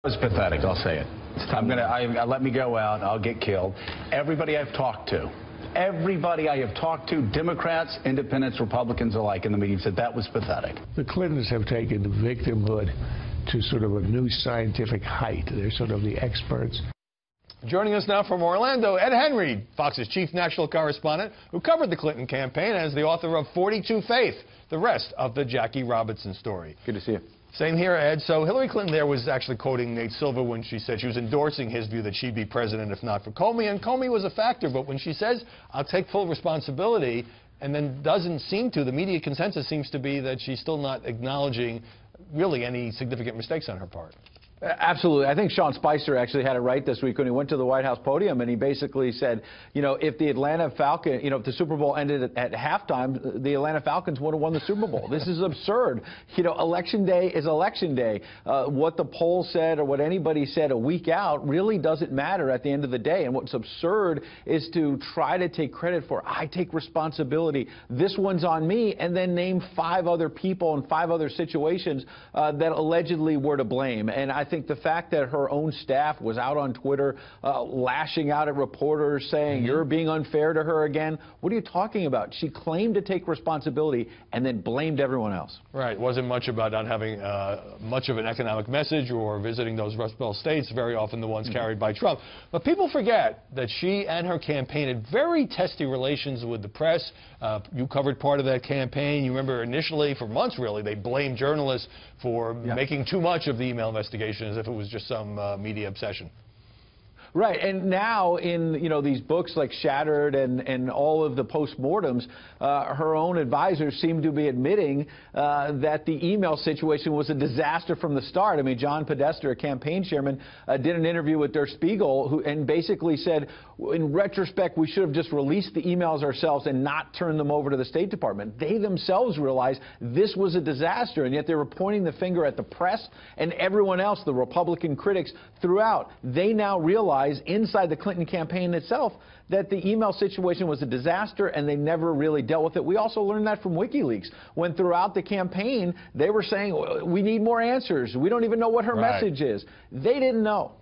It was pathetic, I'll say it. Let me go out, I'll get killed. Everybody I've talked to, Democrats, independents, Republicans alike in the meeting said that was pathetic. The Clintons have taken victimhood to sort of a new scientific height. They're sort of the experts. Joining us now from Orlando, Ed Henry, Fox's chief national correspondent, who covered the Clinton campaign and is the author of 42 Faith, the rest of the Jackie Robinson story. Good to see you. Same here, Ed. So Hillary Clinton there was actually quoting Nate Silver when she said she was endorsing his view that she'd be president if not for Comey, and Comey was a factor. But when she says, I'll take full responsibility, and then doesn't seem to, the media consensus seems to be that she's still not acknowledging really any significant mistakes on her part. Absolutely. I think Sean Spicer actually had it right this week when he went to the White House podium and he basically said, you know, if the Atlanta Falcons, if the Super Bowl ended at halftime, the Atlanta Falcons would have won the Super Bowl. This is absurd. You know, election day is election day. What the poll said or what anybody said a week out really doesn't matter at the end of the day. And what's absurd is to try to take credit for, I take responsibility, this one's on me, and then name 5 other people and 5 other situations that allegedly were to blame. And I think the fact that her own staff was out on Twitter lashing out at reporters saying, you're being unfair to her again. What are you talking about? She claimed to take responsibility and then blamed everyone else. Right. It wasn't much about not having much of an economic message or visiting those Rust Belt states, very often the ones carried by Trump. But people forget that she and her campaign had very testy relations with the press. You covered part of that campaign. You remember initially, for months really, they blamed journalists for making too much of the email investigation as if it was just some media obsession. Right, and now in these books like Shattered and all of the postmortems, her own advisors seem to be admitting that the email situation was a disaster from the start. I mean, John Podesta, a campaign chairman, did an interview with Der Spiegel and basically said, in retrospect, we should have just released the emails ourselves and not turned them over to the State Department. They themselves realized this was a disaster, and yet they were pointing the finger at the press and everyone else, the Republican critics throughout. They now realize inside the Clinton campaign itself that the email situation was a disaster and they never really dealt with it. We also learned that from WikiLeaks, when throughout the campaign they were saying, we need more answers. We don't even know what her message is. They didn't know.